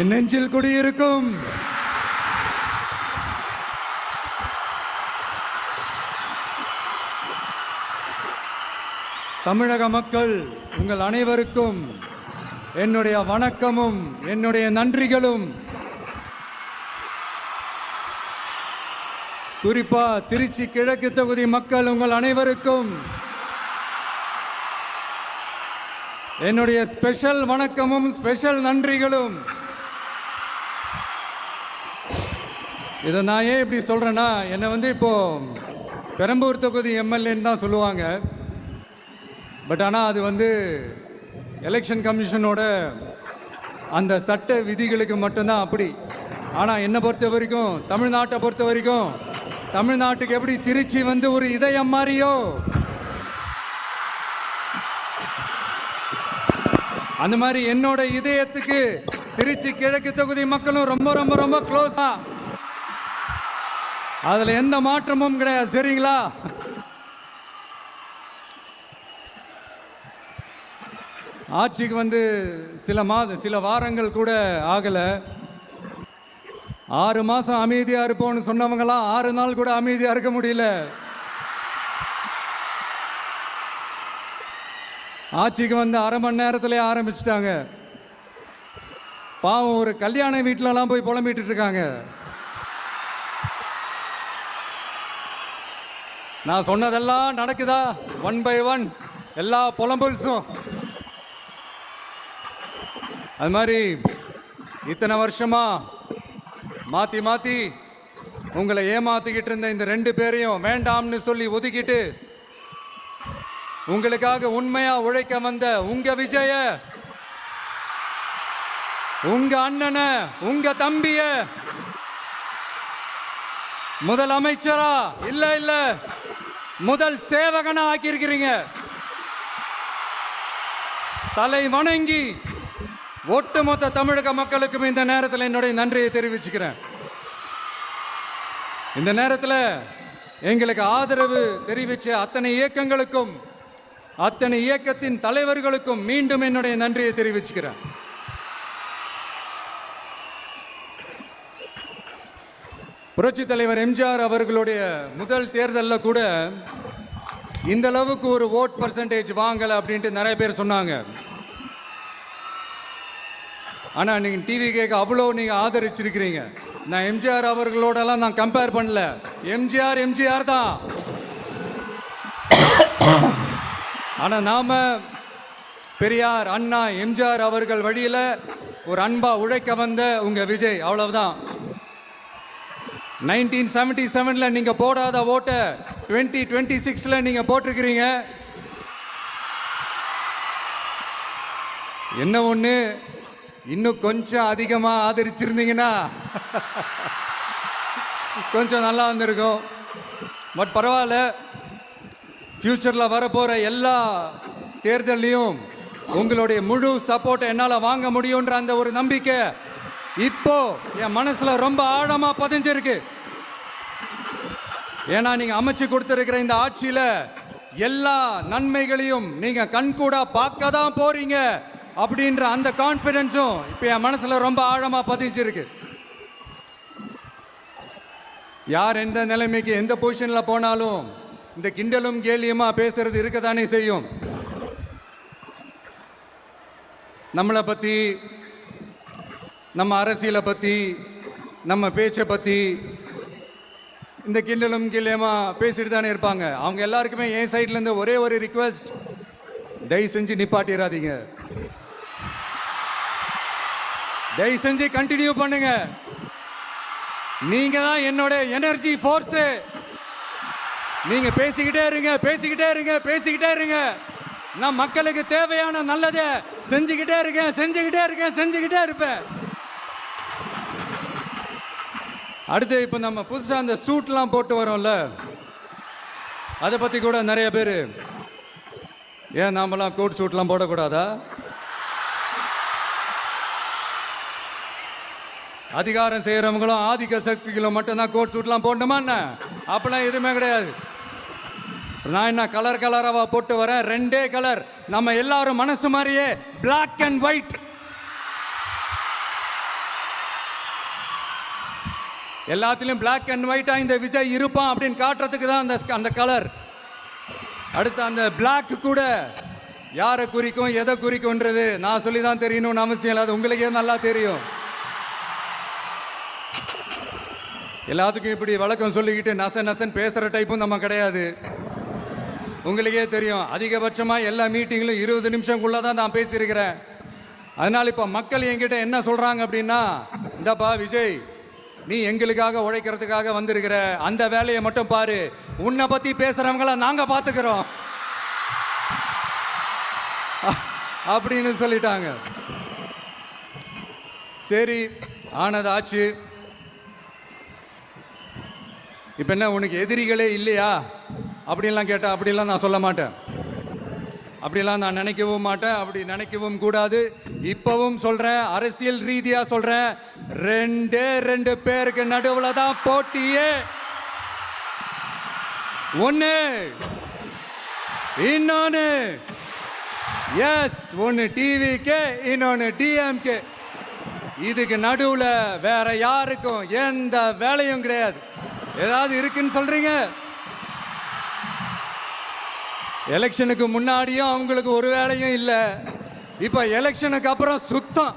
என் நெஞ்சில் குடியிருக்கும் தமிழக மக்கள் உங்கள் அனைவருக்கும் என்னுடைய வணக்கமும் என்னுடைய நன்றிகளும். குறிப்பா திருச்சி கிழக்கு தொகுதி மக்கள் உங்கள் அனைவருக்கும் என்னுடைய ஸ்பெஷல் வணக்கமும் ஸ்பெஷல் நன்றிகளும். இதை நான் ஏன் இப்படி சொல்கிறேன்னா, என்னை இப்போ பெரம்பூர் தொகுதி எம்எல்ஏன்னு தான் சொல்லுவாங்க. பட் ஆனால் அது எலெக்ஷன் கமிஷனோட அந்த சட்ட விதிகளுக்கு மட்டும்தான் அப்படி. ஆனால் என்னை பொறுத்த வரைக்கும், தமிழ்நாட்டை பொறுத்த வரைக்கும், தமிழ்நாட்டுக்கு எப்படி திருச்சி ஒரு இதயம் மாதிரியோ, அந்த மாதிரி என்னோட இதயத்துக்கு திருச்சி கிழக்கு தொகுதி மக்களும் ரொம்ப ரொம்ப ரொம்ப க்ளோஸா. அதுல எந்த மாற்றமும் கிடையாது. சரிங்களா? ஆட்சிக்கு சில வாரங்கள் கூட ஆகல. 6 மாசம் அமைதியா இருப்போம்னு சொன்னவங்களாம் 6 நாள் கூட அமைதியா இருக்க முடியல. ஆட்சிக்கு அரை மணி நேரத்திலே ஆரம்பிச்சிட்டாங்க. பாவம், ஒரு கல்யாண வீட்டிலலாம் போய் புலம்பிட்டு இருக்காங்க. நான் சொன்னதெல்லாம் நடக்குதா? 1 by 1 எல்லா புலம்பல்ஸும். அது மாதிரி இத்தனை வருஷமா மாத்தி மாத்தி உங்களை ஏமாத்திக்கிட்டு இருந்த இந்த 2 பேரையும் வேண்டாம்னு சொல்லி ஒதுக்கிட்டு உங்களுக்காக உண்மையா உழைக்க வந்த உங்க விஜய, உங்க அண்ணனை, உங்க தம்பிய முதல் அமைச்சரா இல்ல முதல் சேவகனா ஆக்கியிருக்கிறீங்க. தலை வணங்கி ஒட்டுமொத்த தமிழக மக்களுக்கும் இந்த நேரத்தில் என்னுடைய நன்றியை தெரிவிச்சுக்கிறேன். இந்த நேரத்தில் எங்களுக்கு ஆதரவு தெரிவித்த அத்தனை இயக்கங்களுக்கும், அத்தனை இயக்கத்தின் தலைவர்களுக்கும் மீண்டும் என்னுடைய நன்றியை தெரிவிச்சுக்கிறேன். புரட்சி தலைவர் எம்ஜிஆர் அவர்களுடைய முதல் தேர்தலில் கூட இந்த அளவுக்கு ஒரு ஓட் பர்சன்டேஜ் வாங்கலை அப்படின்ட்டு நிறைய பேர் சொன்னாங்க. ஆனால் நீங்கள் டிவி கேட்க அவ்வளோ நீங்கள் ஆதரிச்சிருக்கிறீங்க. நான் எம்ஜிஆர் அவர்களோடலாம் நான் கம்பேர் பண்ணல. எம்ஜிஆர் தான். ஆனால் நாம பெரியார், அண்ணா, எம்ஜிஆர் அவர்கள் வழியில் ஒரு அன்பா உழைக்க வந்த உங்க விஜய், அவ்வளவுதான். 1977 நீங்க போடாத ஓட்டை 2026 நீங்க போட்டிருக்கிறீங்க. என்ன ஒண்ணு, இன்னும் கொஞ்சம் அதிகமா ஆதரிச்சிருந்தீங்கன்னா கொஞ்சம் நல்லா வந்திருக்கும். பட் பரவாயில்ல, ஃபியூச்சரில் வரப்போகிற எல்லா தேர்தலையும் உங்களுடைய முழு சப்போர்ட்டை என்னால் வாங்க முடியுன்ற அந்த ஒரு நம்பிக்கை இப்போ என் மனசில் ரொம்ப ஆழமாக பதிஞ்சிருக்கு. ஏன்னா நீங்கள் அமைச்சு கொடுத்துருக்கிற இந்த ஆட்சியில் எல்லா நன்மைகளையும் நீங்கள் கண்கூடா பார்க்க தான் போறீங்க அப்படின்ற அந்த கான்ஃபிடென்ஸும் இப்போ என் மனசில் ரொம்ப ஆழமாக பதிஞ்சிருக்கு. யார் எந்த நிலைமைக்கு எந்த பொசிஷனில் போனாலும் இந்த கிண்டலும் கேலியுமா பேசுறது இருக்கத்தானே செய்யும். நம்மளை பற்றி, நம்ம அரசியலை பற்றி, நம்ம பேச்சை பற்றி இந்த கிண்டலும் கேலியுமா பேசிட்டு தானே இருப்பாங்க. அவங்க எல்லாருக்குமே என் சைட்லேருந்து ஒரே ஒரு ரிக்வெஸ்ட், தயவு செஞ்சு நிப்பாட்டிடாதீங்க. தயவு செஞ்சு கண்டினியூ பண்ணுங்க. நீங்க தான் என்னோட எனர்ஜி ஃபோர்ஸு. நீங்க பேசிக்கிட்டே இருங்க. நான் மக்களுக்கு தேவையான நல்லதை செஞ்சுக்கிட்டே இருப்பேன். அடுத்து இப்போ நம்ம புதுசாக அந்த சூட்லாம் போட்டு வரோம்ல, அதை பற்றி கூட நிறைய பேர், ஏன் நாமெல்லாம் கோட் சூட்லாம் போடக்கூடாதா? அதிகாரம் செய்கிறவங்களும் ஆதிக்க சக்திகளும் மட்டும்தான் கோட் சூட்லாம் போடணுமா என்ன? அப்பெல்லாம் எதுவுமே கிடையாது. நான் என்ன கலராக போட்டு வரேன், 2 கலர். நம்ம எல்லாரும் மனசு மாதிரியே பிளாக் அண்ட் ஒயிட். எல்லாத்திலும் பிளாக் அண்ட் ஒயிட்டா இந்த விஜய் இருப்பான் அப்படின்னு காட்டுறதுக்கு தான் அந்த கலர். அடுத்து அந்த பிளாக் கூட யாரை குறிக்கும் எதை குறிக்கும்ன்றது நான் சொல்லி தான் தெரியணும்னு அவசியம் இல்லை, அது உங்களுக்கே நல்லா தெரியும். எல்லாத்துக்கும் இப்படி வழக்கம் சொல்லிக்கிட்டு நசன் பேசுகிற டைப்பும் நம்ம கிடையாது, உங்களுக்கே தெரியும். அதிகபட்சமாக எல்லா மீட்டிங்கிலும் 20 நிமிஷம்குள்ளே தான் நான் பேசியிருக்கிறேன். அதனால் இப்போ மக்கள் என்கிட்ட என்ன சொல்கிறாங்க அப்படின்னா, இந்தப்பா விஜய், நீ எங்களுக்காக உழைக்கிறதுக்காக வந்திருக்கிற, அந்த வேலையை மட்டும் பாரு, உன்னை பற்றி பேசுகிறவங்கள நாங்கள் பார்த்துக்கிறோம் அப்படின்னு சொல்லிட்டாங்க. சரி, ஆனது ஆச்சு. இப்போ என்ன, உனக்கு எதிரிகளே இல்லையா அப்படின்லாம் கேட்டால் அப்படிலாம் நான் சொல்ல மாட்டேன், அப்படிலாம் நான் நினைக்கவும் மாட்டேன், அப்படி நினைக்கவும் கூடாது. இப்பவும் சொல்கிறேன், அரசியல் ரீதியாக சொல்கிறேன், 2 பேருக்கு நடுவில் தான் போட்டியே. ஒன்று இன்னொன்று, எஸ், ஒன்று டிவிக்கு, இன்னொன்று டிஎம்கே. இதுக்கு நடுவில் வேற யாருக்கும் எந்த வேலையும் கிடையாது. ஏதாவது இருக்குன்னு சொல்றீங்க? எலெக்ஷனுக்கு முன்னாடியும் அவங்களுக்கு ஒரு வேலையும் இல்லை, இப்போ எலெக்ஷனுக்கு அப்புறம் சுத்தம்.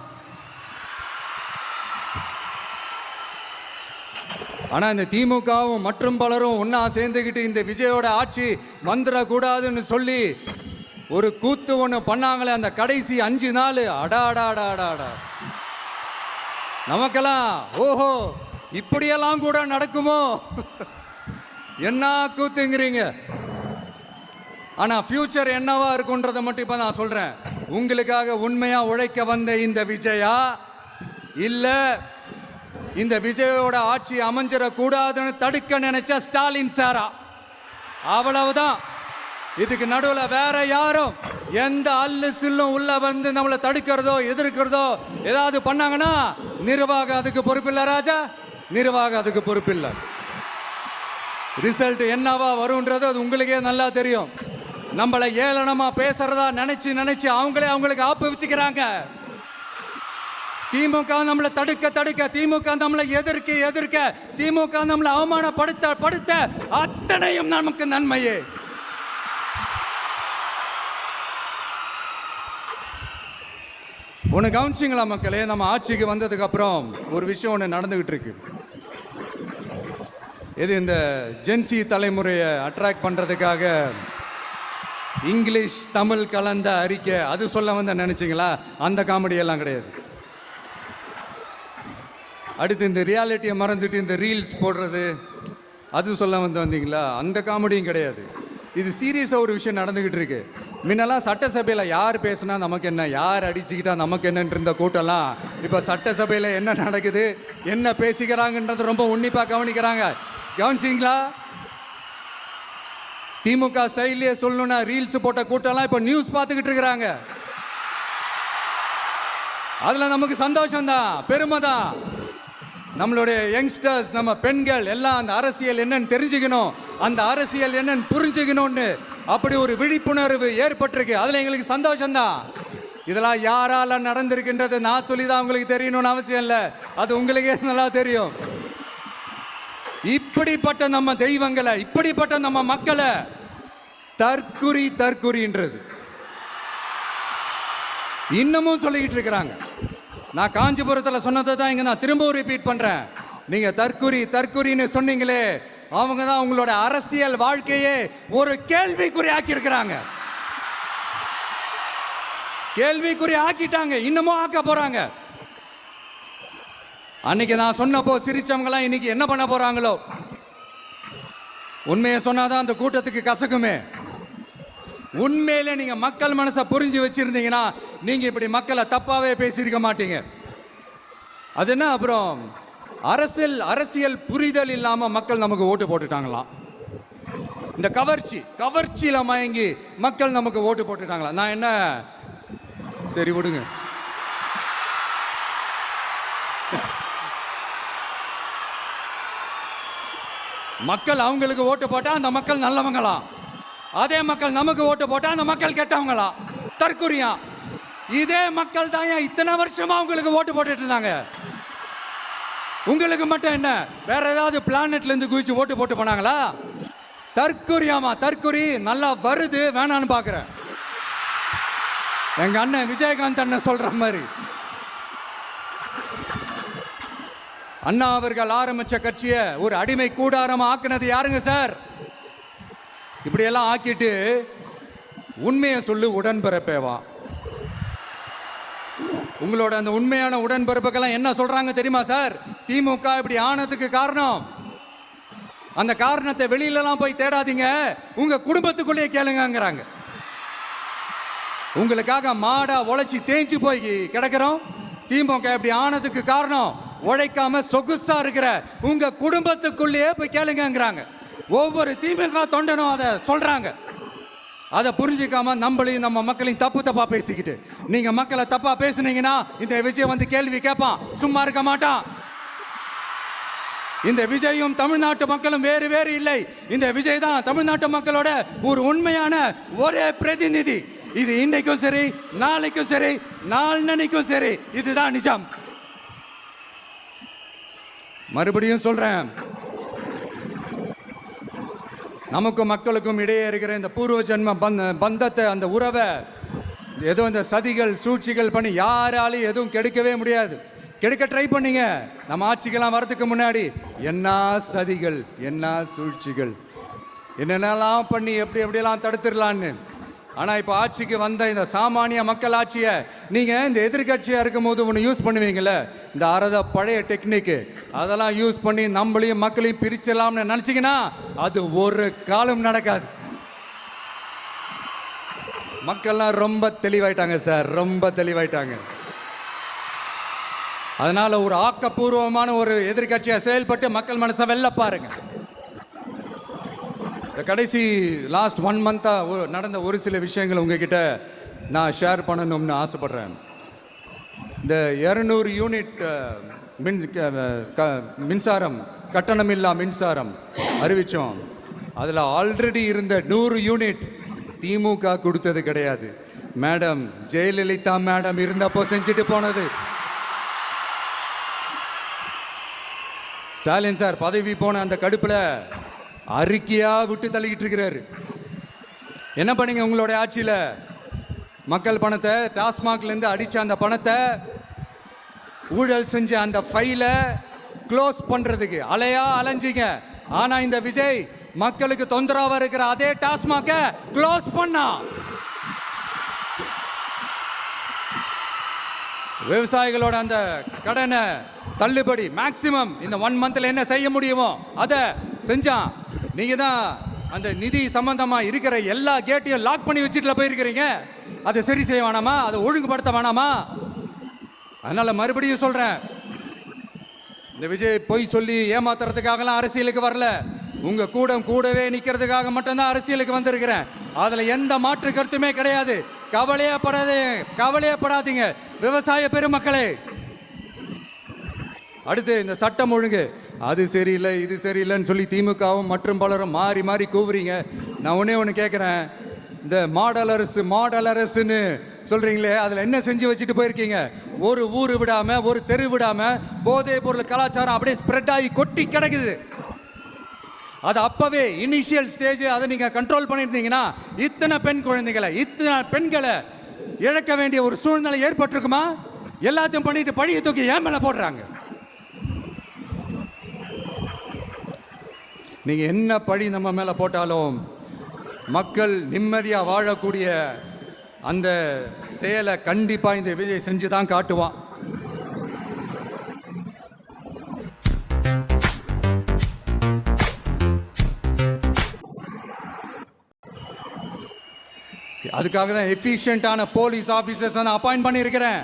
ஆனால் இந்த திமுகவும் மற்றும் பலரும் ஒன்றா சேர்ந்துக்கிட்டு இந்த விஜயோட ஆட்சி வந்துடக்கூடாதுன்னு சொல்லி ஒரு கூத்து ஒன்று பண்ணாங்களே, அந்த கடைசி 5 நாள், அடாடாடாடாடா, நமக்கெல்லாம் ஓஹோ இப்படியெல்லாம் கூட நடக்குமோ என்ன கூத்துங்கிறீங்க. ஆனால் ஃபியூச்சர் என்னவா இருக்குன்றதை மட்டும் இப்போ நான் சொல்கிறேன். உங்களுக்காக உண்மையாக உழைக்க வந்த இந்த விஜயா, இல்லை இந்த விஜயோட ஆட்சி அமைஞ்சிடக்கூடாதுன்னு தடுக்க நினைச்ச ஸ்டாலின் சாரா, அவ்வளவுதான். இதுக்கு நடுவில் வேற யாரும் எந்த அல்லு சில்லும் உள்ள வந்து நம்மளை தடுக்கிறதோ எதிர்க்கிறதோ ஏதாவது பண்ணாங்கன்னா நிர்வாகம் அதுக்கு பொறுப்பில்லை ராஜா, நிர்வாகம் அதுக்கு பொறுப்பில்லை. ரிசல்ட் என்னவா வரும்ன்றது அது உங்களுக்கே நல்லா தெரியும். நம்மளை ஏளனமா பேசுறதா நினைச்சு அவங்களுக்கு ஆப்பு வச்சுக்கிறாங்க. திமுக நம்மளை தடுக்க, திமுக நம்மளை எதிர்க்க, திமுக நம்மளை அவமானப்படுத்த அத்தனையும் நமக்கு நன்மையே. ஒன்று கவனிச்சிங்களா மக்களே, நம்ம ஆட்சிக்கு வந்ததுக்கு அப்புறம் ஒரு விஷயம் ஒன்று நடந்துகிட்டு இருக்கு. இது இந்த ஜென்சி தலைமுறையை அட்ராக்ட் பண்ணுறதுக்காக இங்கிலீஷ் தமிழ் கலந்த அறிக்கை, அது சொல்ல வந்த நினைச்சிங்களா? அந்த காமெடியெல்லாம் கிடையாது. அடுத்து இந்த ரியாலிட்டியை மறந்துட்டு இந்த ரீல்ஸ் போடுறது, அது சொல்ல வந்தீங்களா? அந்த காமெடியும் கிடையாது. இது சீரியஸாக ஒரு விஷயம் நடந்துக்கிட்டு இருக்கு. முன்னெல்லாம் சட்டசபையில் யார் பேசுனா நமக்கு என்ன, யார் அடிச்சுக்கிட்டா நமக்கு என்னன்னு இருந்த கூட்டம்லாம் இப்போ சட்டசபையில் என்ன நடக்குது, என்ன பேசிக்கிறாங்கன்றது ரொம்ப உன்னிப்பாக கவனிக்கிறாங்க. கவனிச்சிங்களா? திமுக ஸ்டைல்லையே சொல்லணும்னா ரீல்ஸ் போட்ட கூட்டம்லாம் இப்போ நியூஸ் பார்த்துக்கிட்டு இருக்கிறாங்க. அதில் நமக்கு சந்தோஷம் தான், பெருமை தான். நம்மளுடைய யங்ஸ்டர்ஸ், நம்ம பெண்கள் எல்லாம் அந்த அரசியல் என்னன்னு தெரிஞ்சுக்கணும், அந்த அரசியல் என்னன்னு புரிஞ்சுக்கணும்னு அப்படி ஒரு விழிப்புணர்வு ஏற்பட்டிருக்கு. அதில் எங்களுக்கு சந்தோஷம்தான். இதெல்லாம் யாரால நடந்திருக்கின்றது நான் சொல்லி தான் உங்களுக்கு தெரியணும்னு அவசியம் இல்லை, அது உங்களுக்கே நல்லா தெரியும். இப்படிப்பட்ட நம்ம தெய்வங்களை, இப்படிப்பட்ட நம்ம மக்களை தற்குறின்றது இன்னமும் சொல்லிக்கிட்டு இருக்கிறாங்க. நான் காஞ்சிபுரத்தில் சொன்னதை தான் இங்கே நான் திரும்பவும் ரிப்பீட் பண்ணுறேன். நீங்கள் தற்குறின்னு சொன்னீங்களே, அவங்க தான் உங்களோட அரசியல் வாழ்க்கையே ஒரு கேள்விக்குறி ஆக்கியிருக்கிறாங்க. கேள்விக்குறி ஆக்கிட்டாங்க, இன்னமும் ஆக்க போகிறாங்க. அன்னைக்கு நான் சொன்னப்போ சிரிச்சவங்களாம் இன்னைக்கு என்ன பண்ண போகிறாங்களோ. உண்மையை சொன்னாதான் அந்த கூட்டத்துக்கு கசக்குமே. உண்மையிலே நீங்க மக்கள் மனசை புரிஞ்சு வச்சிருந்தீங்கன்னா நீங்க இப்படி மக்களை தப்பாவே பேசியிருக்க மாட்டீங்க. அது என்ன, அப்புறம் அரசியல் புரிதல் இல்லாம மக்கள் நமக்கு ஓட்டு போட்டுட்டாங்களாம். இந்த கவர்ச்சியில மயங்கி மக்கள் நமக்கு ஓட்டு போட்டுட்டாங்களா? நான் என்ன, சரி விடுங்க. மக்கள் அவங்களுக்கு ஓட்டு போட்டா அந்த மக்கள் நல்லவங்களா, அதே மக்கள் நமக்கு ஓட்டு போட்டா அந்த மக்கள் கெட்டவங்களா, தற்குறியா? இதே மக்கள் தான் இத்தனை வருஷமா அவங்களுக்கு ஓட்டு போட்டுட்டு இருந்தாங்க. உங்களுக்கு மட்டும் என்ன, வேற ஏதாவது பிளானட்ல இருந்து குதிச்சு ஓட்டு போட்டு போனாங்களா? தற்குறியாமா, தற்குறி நல்லா வருது, வேணான்னு பாக்குறேன். எங்க அண்ணன் விஜயகாந்த் அண்ணன் சொல்ற மாதிரி, அண்ணா அவர்கள் ஆரம்பிச்ச கட்சியை ஒரு அடிமை கூடாரமா ஆக்குனது யாருங்க சார்? இப்படியெல்லாம் ஆக்கிட்டு உண்மையை சொல்லு உடன்பிறப்பேவா. உங்களோட அந்த உண்மையான உடன்பிறப்புக்கெல்லாம் என்ன சொல்றாங்க தெரியுமா சார்? திமுக இப்படி ஆனதுக்கு காரணம், அந்த காரணத்தை வெளியிலலாம் போய் தேடாதீங்க, உங்க குடும்பத்துக்குள்ளேயே கேளுங்கிறாங்க. உங்களுக்காக மாடா உழைச்சி தேஞ்சு போய் கிடக்கிறோம். திமுக இப்படி ஆனதுக்கு காரணம் உழைக்காம சொகுசா இருக்கிற உங்க குடும்பத்துக்குள்ளேயே போய் கேளுங்கிறாங்க. ஒவ்வொரு திமுக தொண்டனும் அதை சொல்றாங்க. அதை புரிஞ்சிக்காம நம்மளையும் நம்ம மக்களையும் தப்பா பேசிக்கிட்டு, நீங்க மக்களை தப்பா பேசுனீங்கன்னா இந்த விஜய் வந்து கேள்வி கேட்பான், சும்மா இருக்க மாட்டான். இந்த விஜயும் தமிழ்நாட்டு மக்களும் வேறு வேறு இல்லை. இந்த விஜய் தான் தமிழ்நாட்டு மக்களோட ஒரு உண்மையான ஒரே பிரதிநிதி. இது இன்னைக்கும் சரி, நாளைக்கும் சரி, நாளன்னைக்கும் சரி, இதுதான் நிஜம். மறுபடியும் சொல்றேன், நமக்கும் மக்களுக்கும் இடையே இருக்கிற இந்த பூர்வ ஜென்ம பந்தத்தை, அந்த உறவை ஏதோ இந்த சதிகள் சூழ்ச்சிகள் பண்ணி யாராலையும் எதுவும் கெடுக்கவே முடியாது. கெடுக்க ட்ரை பண்ணீங்க நம்ம ஆட்சிக்கெல்லாம் வரதுக்கு முன்னாடி. என்ன சதிகள், என்ன சூழ்ச்சிகள், என்னென்னலாம் பண்ணி எப்படியெல்லாம் தடுத்துடலான்னு. ஆனால் இப்போ ஆட்சிக்கு வந்த இந்த சாமானிய மக்கள் ஆட்சியை நீங்கள் இந்த எதிர்கட்சியாக இருக்கும் போது ஒன்று யூஸ் பண்ணுவீங்கள்ல, இந்த அறத பழைய டெக்னிக்கு, அதெல்லாம் யூஸ் பண்ணி நம்மளையும் மக்களையும் பிரிச்சலாம்னு நினச்சிங்கன்னா அது ஒரு காலம் நடக்காது. மக்கள்லாம் ரொம்ப தெளிவாயிட்டாங்க சார், ரொம்ப தெளிவாயிட்டாங்க. அதனால ஒரு ஆக்கப்பூர்வமான ஒரு எதிர்கட்சியாக செயல்பட்டு மக்கள் மனசை வெல்ல பாருங்க. இந்த கடைசி லாஸ்ட் 1 மந்த்தாக நடந்த ஒரு சில விஷயங்கள் உங்ககிட்ட நான் ஷேர் பண்ணணும்னு ஆசைப்படுறேன். இந்த 200 யூனிட் மின்சாரம், கட்டணமில்லா மின்சாரம் அறிவித்தோம். அதில் ஆல்ரெடி இருந்த 100 யூனிட் திமுக கொடுத்தது கிடையாது. மேடம் ஜெயலலிதா மேடம் இருந்தப்போ செஞ்சுட்டு போனது. ஸ்டாலின் சார் பதவி போன அந்த கடுப்பில் அறிக்கையா விட்டு தள்ளிக்கிட்டு இருக்கிறாரு. என்ன பண்ணீங்க உங்களுடைய ஆட்சியில்? மக்கள் பணத்தை, டாஸ்மாக்லேருந்து அடித்த அந்த பணத்தை, ஊழல் செஞ்ச அந்த ஃபைலை க்ளோஸ் பண்ணுறதுக்கு அலைஞ்சிங்க. ஆனால் இந்த விஜய் மக்களுக்கு தொந்தரவாக இருக்கிற அதே டாஸ்மாகை க்ளோஸ் பண்ணா. விவசாயிகளோட அந்த கடனை தள்ளுபடி மேக்சிமம் இந்த 1 மந்த்ல என்ன செய்ய முடியுமோ அதை செஞ்சான். நீங்க தான் அந்த நிதி சம்பந்தமா இருக்கிற எல்லா கேட்டையும் லாக் பண்ணி வச்சுட்டு போயிருக்கிறீங்க. அதை சரி செய்ய வேணாமா? அதை ஒழுங்குபடுத்த வேணாமா? அதனால மறுபடியும் சொல்றேன், இந்த விஜய் பொய் சொல்லி ஏமாத்துறதுக்காகலாம் அரசியலுக்கு வரல. உங்க கூடவே நிக்கிறதுக்காக மட்டும்தான் அரசியலுக்கு வந்திருக்கிறேன். அதுல எந்த மாற்று கருத்துமே கிடையாது. கவலையப்படாதீங்க விவசாய பெருமக்களே. அடுத்து இந்த சட்டம் ஒழுங்கு, அது சரியில்லை இது சரியில்லைன்னு சொல்லி திமுகவும் மற்றும் பலரும் மாறி மாறி கூவுறீங்க. நான் ஒன்று கேட்குறேன், இந்த மாடல் அரசுன்னு சொல்கிறீங்களே, அதில் என்ன செஞ்சு வச்சுட்டு போயிருக்கீங்க? ஒரு ஊர் விடாமல், ஒரு தெரு விடாமல் போதைப் பொருள் கலாச்சாரம் அப்படியே ஸ்ப்ரெட் ஆகி கொட்டி கிடக்குது. அது அப்போவே இனிஷியல் ஸ்டேஜ் அதை நீங்கள் கண்ட்ரோல் பண்ணியிருந்தீங்கன்னா இத்தனை பெண்களை இழக்க வேண்டிய ஒரு சூழ்நிலை ஏற்பட்டிருக்குமா? எல்லாத்தையும் பண்ணிட்டு பழியை தூக்கி ஏன் மேலே போடுறாங்க? நீங்கள் என்ன பழி நம்ம மேலே போட்டாலும் மக்கள் நிம்மதியாக வாழக்கூடிய அந்த செயலை கண்டிப்பாக இந்த விஜய் செஞ்சு தான் காட்டுவான். அதுக்காக தான் எஃபிஷியன்ட்டான போலீஸ் ஆஃபீஸர்ஸ் நான் அப்பாயிண்ட் பண்ணியிருக்கிறேன்.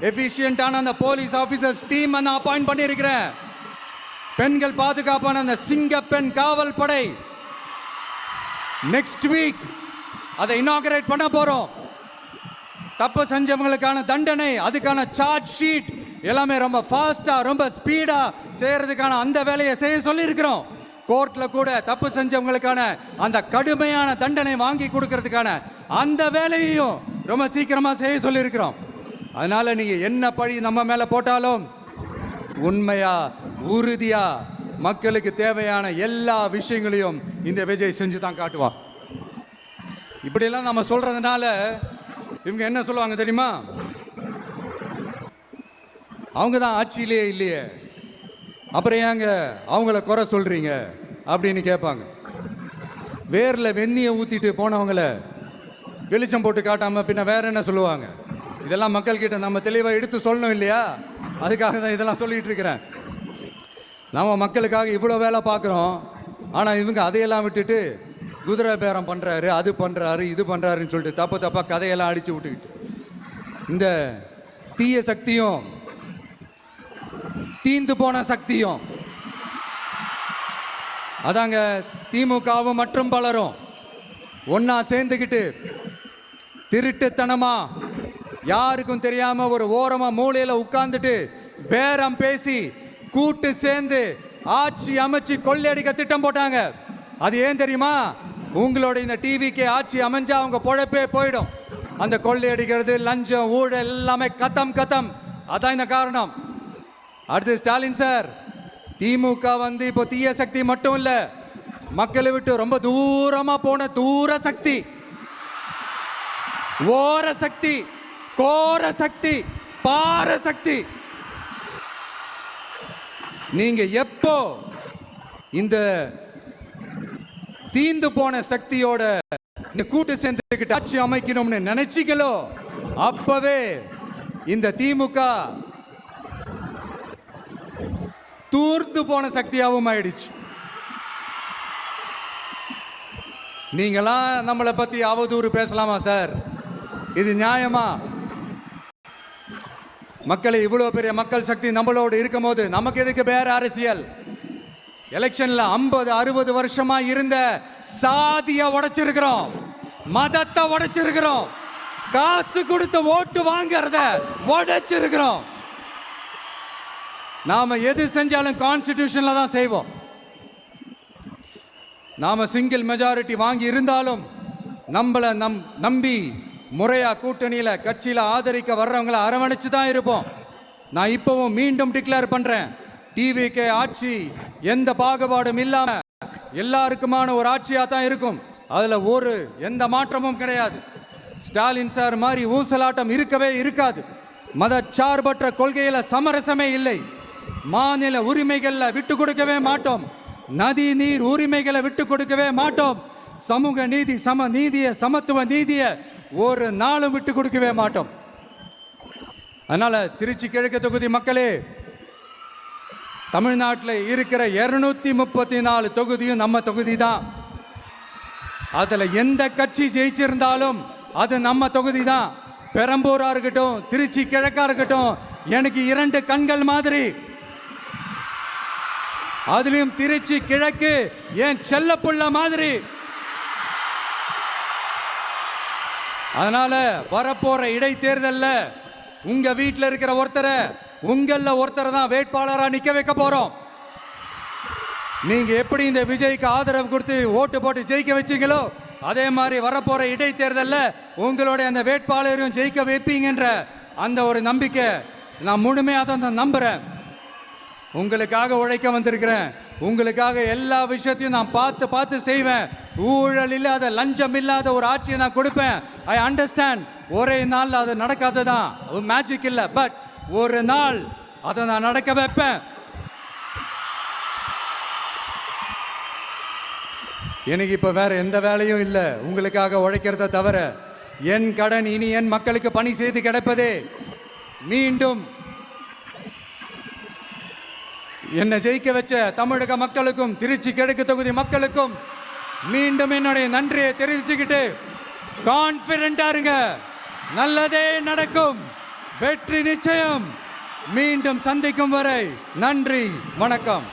எஃபிஷியன்ட்டான அந்த போலீஸ் ஆஃபீஸர்ஸ் டீம் நான் அப்பாயிண்ட் பண்ணியிருக்கிறேன். பெண்கள் பாதுகாப்பான அந்த சிங்கப்பெண் காவல் படை நெக்ஸ்ட் வீக் அதை இனாகரேட் பண்ண போறோம். தப்பு செஞ்சவங்களுக்கான தண்டனை, அதுக்கான சார்ஜ் ஷீட் எல்லாமே ரொம்ப ஃபாஸ்டா, ரொம்ப ஸ்பீடா செய்யறதுக்கான அந்த வேலையை செய்ய சொல்லி இருக்கிறோம். கோர்ட்ல கூட தப்பு செஞ்சவங்களுக்கான அந்த கடுமையான தண்டனை வாங்கி கொடுக்கறதுக்கான அந்த வேலையையும் ரொம்ப சீக்கிரமா செய்ய சொல்லி இருக்கிறோம். அதனால நீங்க என்ன பழி நம்ம மேல போட்டாலும் உண்மையா உறுதியா மக்களுக்கு தேவையான எல்லா விஷயங்களையும் இந்த விஜய் செஞ்சு தான் காட்டுவான். இப்படியெல்லாம் நம்ம சொல்றதுனால இவங்க என்ன சொல்லுவாங்க தெரியுமா? அவங்க தான் ஆட்சியிலே இல்லையே, அப்புறம் ஏங்க அவங்கள குறை சொல்றீங்க அப்படின்னு கேட்பாங்க. வேரில் வெந்நியை ஊற்றிட்டு போனவங்கள வெளிச்சம் போட்டு காட்டாமல் பின்ன வேற என்ன சொல்லுவாங்க? இதெல்லாம் மக்கள்கிட்ட நம்ம தெளிவாக எடுத்து சொல்லணும் இல்லையா? அதுக்காக தான் இதெல்லாம் சொல்லிகிட்டு இருக்கிறேன். நம்ம மக்களுக்காக இவ்வளோ வேலை பார்க்குறோம், ஆனால் இவங்க அதையெல்லாம் விட்டுட்டு குதிரை பேரம் பண்ணுறாரு, அது பண்ணுறாரு, இது பண்ணுறாருன்னு சொல்லிட்டு தப்பாக கதையெல்லாம் அடித்து விட்டுக்கிட்டு இந்த தீய சக்தியும் தீந்து போன சக்தியும் அதாங்க திமுகவும் மற்றும் பலரும் ஒன்னா சேர்ந்துக்கிட்டு திருட்டுத்தனமா யாருக்கும் தெரியாம ஒரு ஓரமா மூலையில உட்கார்ந்துட்டு பேரம் பேசி கூட்டு சேர்ந்து ஆட்சி அமைச்சு கொள்ளையடிக்க திட்டம் போட்டாங்க. அது ஏன் தெரியுமா? உங்களோட இந்த டிவிக்கு ஆட்சி அமைஞ்சா அவங்க பொழப்பே போயிடும். அந்த கொள்ளையடிக்கிறது, லஞ்சம், ஊழல் எல்லாமே கத்தம். அதான் இந்த காரணம். அடுத்து ஸ்டாலின் சார், திமுக வந்து இப்போ தீய சக்தி மட்டும் இல்ல, மக்களை விட்டு ரொம்ப தூரமா போன தூர சக்தி, ஓர சக்தி, கோர சக்தி, பார சக்தி. நீங்க எப்போ இந்த தீந்து போன சக்தியோட கூட்டு சேர்ந்துக்கிட்டு ஆட்சி அமைக்கணும்னு நினைச்சீங்களோ அப்பவே இந்த திமுக தூர்த்து போன சக்தியாகவும் ஆயிடுச்சு. நீங்களாம் நம்மளை பத்தி அவதூறு பேசலாமா சார்? இது நியாயமா? மக்களை இவ்வளவு பெரிய மக்கள் சக்தி நம்மளோடு இருக்கும் போது நமக்கு எதுக்கு வேற அரசியல்? எலெக்ஷன்ல 50-60 வருஷமா இருந்த சாதிய உடைச்சிருக்கிறோம், மதத்தை உடைச்சிருக்கிறோம், காசு கொடுத்து ஓட்டு வாங்கறத உடைச்சிருக்கிறோம். நாம எது செஞ்சாலும் கான்ஸ்டிடியூஷன்ல தான் செய்வோம். நாம சிங்கிள் மெஜாரிட்டி வாங்கி இருந்தாலும் நம்மளை நம்பி முறையா கூட்டணியில கட்சியில ஆதரிக்க வர்றவங்களை அரவணைச்சு தான் இருப்போம். நான் இப்பவும் மீண்டும் டிக்ளேர் பண்றேன், டிவிகே ஆட்சி எந்த பாகுபாடும் இல்லாம எல்லாருக்குமான ஒரு ஆட்சியா தான் இருக்கும். அதுல எந்த மாற்றமும் கிடையாது. ஸ்டாலின் சார் மாதிரி ஊசலாட்டம் இருக்கவே இருக்காது. மதச்சார்பற்ற கொள்கையில சமரசமே இல்லை. மாநில உரிமைகளை விட்டு கொடுக்கவே மாட்டோம். நதி நீர் உரிமைகளை விட்டு கொடுக்கவே மாட்டோம். சமூக நீதி, சம நீதிய, சமத்துவ நீதிய ஒரு நாளும் விட்டு கொடுக்கவே மாட்டோம். அதனால திருச்சி கிழக்கு தொகுதி மக்களே, தமிழ்நாட்டில் இருக்கிற 234 தொகுதியும் நம்ம தொகுதி தான். அதுல எந்த கட்சி ஜெயிச்சிருந்தாலும் அது நம்ம தொகுதி தான். பெரம்பூரா இருக்கட்டும், திருச்சி கிழக்கா இருக்கட்டும், எனக்கு 2 கண்கள் மாதிரி. அதுலயும் திருச்சி கிழக்கு என் செல்லப்புள்ள மாதிரி. அதனால வரப்போற இடைத்தேர்தல்ல உங்க வீட்டில் இருக்கிற ஒருத்தரை, உங்கள ஒருத்தரை தான் வேட்பாளரா நிக்க வைக்க போறோம். நீங்க எப்படி இந்த விஜய்க்கு ஆதரவு கொடுத்து ஓட்டு போட்டு ஜெயிக்க வச்சீங்களோ அதே மாதிரி வரப்போற இடைத்தேர்தல்ல உங்களுடைய அந்த வேட்பாளரையும் ஜெயிக்க வைப்பீங்கன்ற அந்த ஒரு நம்பிக்கை நான் முழுமையாக தான் நம்புறேன். உங்களுக்காக உழைக்க வந்திருக்கிறேன். உங்களுக்காக எல்லா விஷயத்தையும் நான் பார்த்து செய்வேன். ஊழல் இல்லாத, லஞ்சம் இல்லாத ஒரு ஆட்சியை நான் கொடுப்பேன். I understand. ஒரே நாள் அது நடக்காததான், ஒரு மேஜிக் இல்லை. பட் ஒரு நாள் அதை நான் நடக்க வைப்பேன். எனக்கு இப்போ வேற எந்த வேலையும் இல்லை உங்களுக்காக உழைக்கிறத தவிர. என் கடன் இனி என் மக்களுக்கு பணி செய்து கிடைப்பதே. மீண்டும் என்னை ஜெயிக்க வச்ச தமிழக மக்களுக்கும் திருச்சி கிழக்கு தொகுதி மக்களுக்கும் மீண்டும் என்னுடைய நன்றியை தெரிவிச்சுக்கிட்டு கான்ஃபிடென்ட்டா இருங்க, நல்லதே நடக்கும், வெற்றி நிச்சயம். மீண்டும் சந்திக்கும் வரை நன்றி, வணக்கம்.